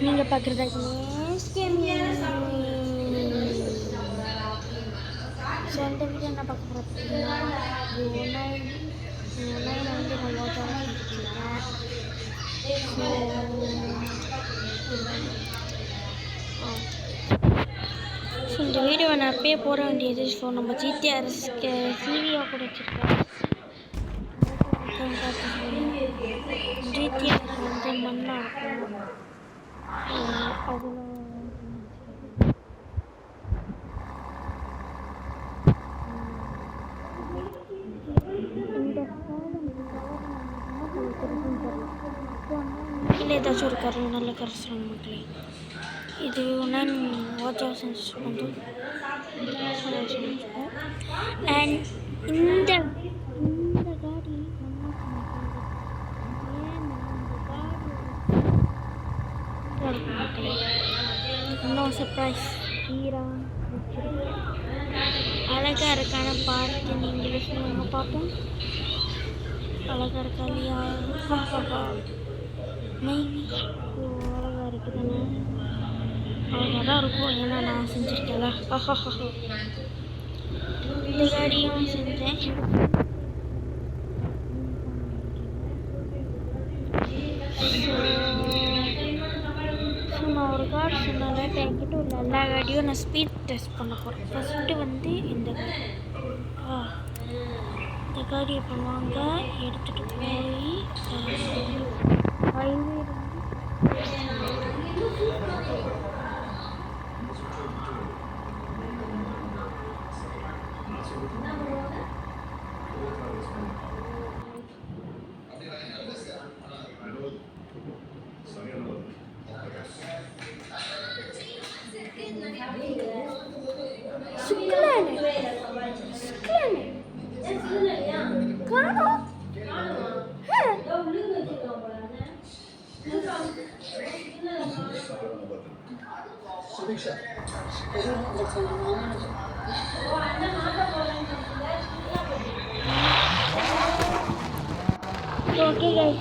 நீங்கள் பார்க்குறது ஸோ அந்த வீடியோ என்ன பார்க்க போகிறோம் அப்படின்னா ஒன்லைன் வந்து நான் வாட்சாக செஞ்சுட்ருக்கேன். ஸோ இந்த வீடியோவை நான் அப்பயே போட வேண்டியது. ஸோ நம்ம ஜிடிஆர்ஸ்க்கு சிவியாக கூட வச்சுருக்கேன். ஜிடிஆர் வந்து மண்ணாக இருக்கும். அதில் இல்லை ஏதாச்சும் ஒரு கரு நல்ல கரு சொல்லுங்க மக்களே. இது நான் வாட்சாக செஞ்சுருக்கோம். அண்ட் இந்த காடி மக்களே இன்னும் சர்ப்ரைஸ் ஹீரா அழகாக இருக்கான பார்த்து நீங்களே சொல்லுங்க பார்ப்போம். அழகாக இருக்கா இல்லையா? மைவி அழகாக இருக்குதுன்னு அழகாக தான் இருக்கும். ஏன்னா நான் செஞ்சுருக்கேன்ல. இந்த காடியும் செஞ்சேன். நான் ஒரு கார்டு சொன்னால என்கிட்ட உள்ள எல்லா காடியும் நான் ஸ்பீட் டெஸ்ட் பண்ண போகிறேன். ஃபஸ்ட்டு வந்து இந்த காடி இந்த காடியை பண்ணுவாங்க. எடுத்துகிட்டு போய் ஹைவே ஓகே guys.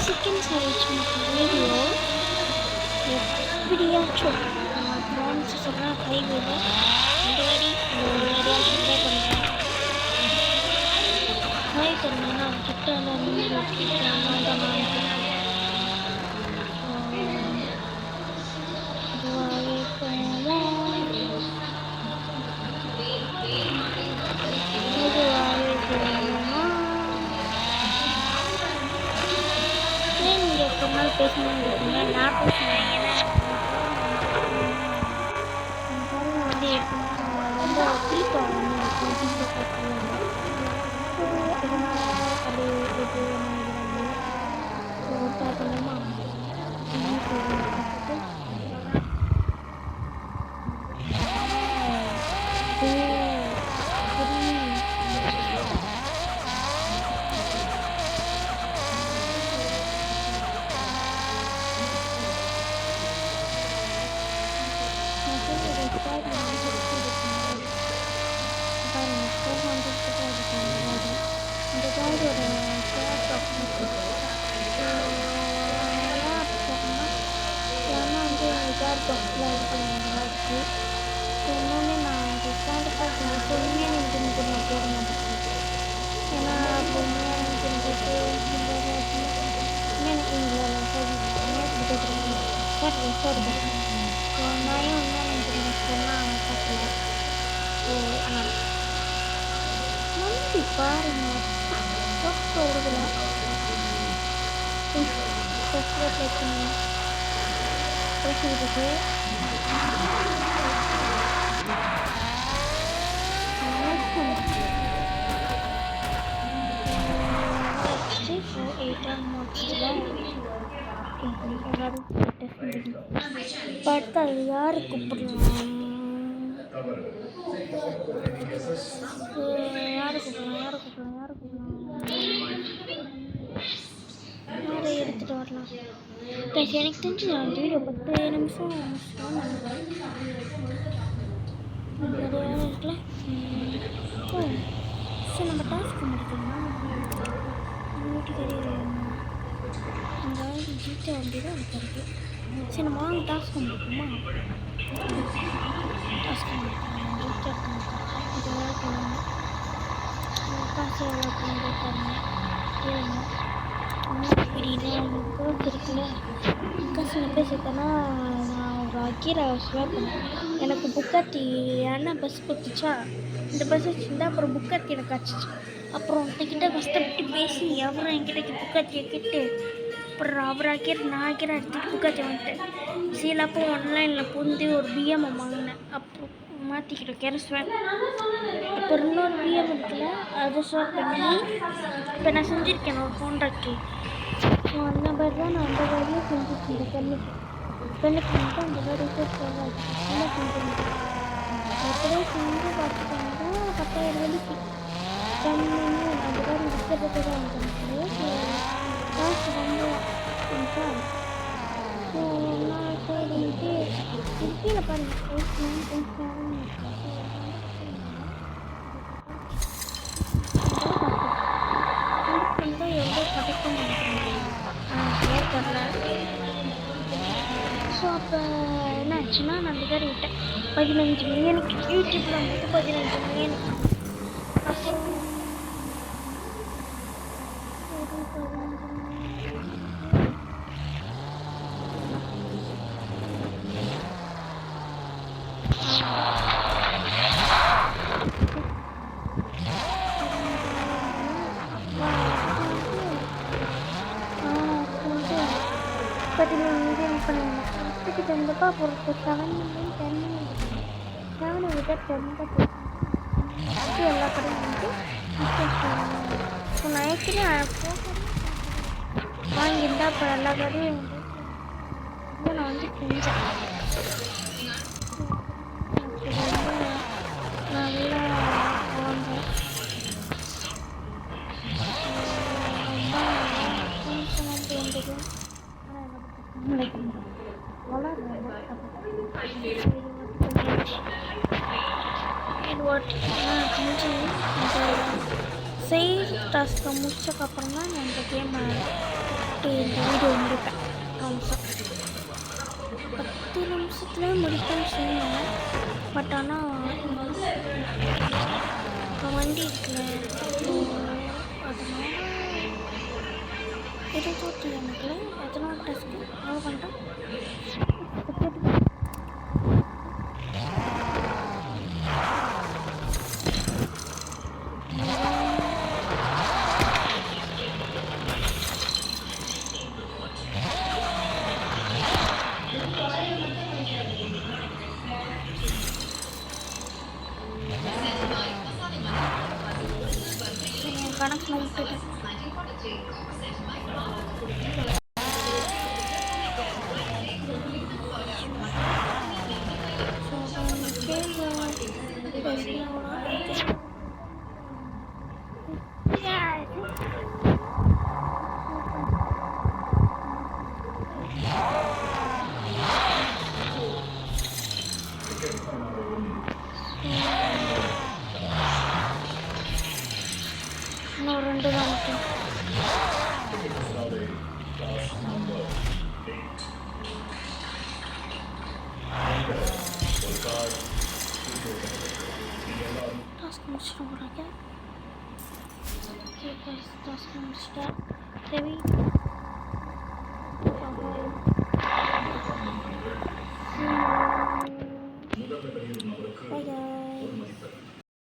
செகண்ட்ஸ் ஆயிடுச்சு எனக்கு வீடியோ. எப்படியாச்சும் ப்ராமிஸ் சொல்கிறேன், ஹைவேல இந்த வாடி ஒரு வாடியாச்சும் ட்ரை பண்ணுறேன். ஹாய் தருணா கிட்ட நின்று தான் நான் இதுவாகவே போவோம், இதுவாகவே போவோமா. ஏன் நீங்கள் எப்போ நாள் பேசணும்னு இருக்கீங்க? நான் பேசுவேன். ஏன்னா வந்து ரொம்ப பிடிக்கும் இதனால் அது இது பார்க்கணுமா இந்த காரோட ஏன்னா வந்து கார் பாக்ஸில் இருக்குது. இன்னொன்று நான் ரிசார்ட் பார்த்து உண்மையான இன்டர்நெட் நான் போட மாட்டேன். ஏன்னா உண்மையான இன்டர்நெட்டு உண்மையான இங்கிலீஷ் சார் ரிசார்ட் நான் ஏன் உண்மையான இன்டர்நெட் சொன்னால் பார்க்கல. ஆனால் நம்பி பாருங்க கொடுக்கல லைக் பண்ணுங்க பேசிக்கிட்டு பார்த்தா யாரு கூப்பிடலாம், யாரை எடுத்துகிட்டு வரலாம். எனக்கு தெரிஞ்சு அந்த வீடியோ 10 நிமிஷம் நிறையா இருக்குல்ல. ஓ சரி, நம்ம டாஸ்க்கு முடிக்கணுமா? வீட்டுக்காரி அந்த ஜீட்டை வண்டி தான் எனக்கு இருக்குது. சரி நம்ம வாங்க டாஸ்க்கு முடிக்குமா? டாஸ்க்கு முடிக்கணும் ஜீட்டை காசு எவ்வளோ பண்ணுறாங்க கேளுங்க. அப்படின்னா எனக்கு இருக்குல்ல காசு நான் பேசிட்டேன்னா நான் ஒரு அக்கீரை ஸ்வேப் பண்ணேன். எனக்கு புக்காத்தி ஏன்னா பஸ் கொடுத்துச்சா, இந்த பஸ் வச்சுருந்தா அப்புறம் புக்காத்தி எனக்கு ஆச்சிச்சு. அப்புறம் உன்கிட்ட கஷ்டப்பட்டு பேசி அவரும் என்கிட்ட புக்காத்தியை கேட்டு அப்புறம் அவர் ஆக்கிற நான் ஆக்கிற எடுத்துகிட்டு புக்காத்தி வந்துட்டேன். சீல அப்போ ஆன்லைனில் புந்து ஒரு பிஎம் வாங்கினேன். அப்புறம் மாற்றிக்கிட்டோம் கெரஸ்வேன். இப்போ இன்னொரு பிஎம் இருக்குல்ல அதை ஸ்வாப் பண்ணி இப்போ நான் செஞ்சுருக்கேன் ஒரு ஃபோன்றாக்கி. ஸோ அந்த மாதிரி தான் நான் அந்த வேலையை செஞ்சுருக்கேன். பெண்ணுக்கு வந்து அந்த வேலை ரிசர்ச் என்ன செஞ்சுருக்கேன் அப்படியே செஞ்சு பார்த்துட்டாங்க 10,000 வலிக்கு பண்ணி அந்த வேலை ரிசர்ச்சை தான் வந்துருக்கு. காசு வந்து ஸோ நான் சரின்ட்டு கீழே பாருங்கள் எவ்வளோ கிடைக்கும் ஏற்படல. ஸோ அப்போ என்ன ஆச்சுன்னா நான் அந்த பேர் விட்டேன் 15 மில்லியனுக்கு. யூடியூப்பில் வந்து 15 மில்லியனுக்கு. அப்புறம் கண்டிப்பாக பொறுத்து 7 மில்லியன் 10 மில்லியன் 7 விட 10 தான் போட்டு எல்லா கடையும் வந்து ஸோ நான் ஏற்கனவே வாங்கியிருந்தா இப்போ எல்லா கடையும் வந்து நான் வந்து செஞ்சேன். நல்லா வாங்க செஞ்சு சேவ் டாஸ்க்கை முடிச்சதுக்கப்புறம் தான் நான் இந்த கேம் போட்டு இந்த வீடியோ முடிப்பேன். ப்ராமிஸாக 10 நிமிஷத்துல முடிப்பேன்னு சொன்னேன். பட் ஆனால் இப்போ வண்டி இருக்குல்ல, அதனால எதுவும் தோற்றல எனக்கு. அதனால டஸ்க்கு அவ்வளோ பண்ணிட்டேன். கணக்கில் விட்டுட்டேன். இன்னும் 2 தான் மட்டும். டாஸ்க் முடிச்சிட்டு போகிறாங்க. டாஸ்க் முடிச்சிட்டேன்.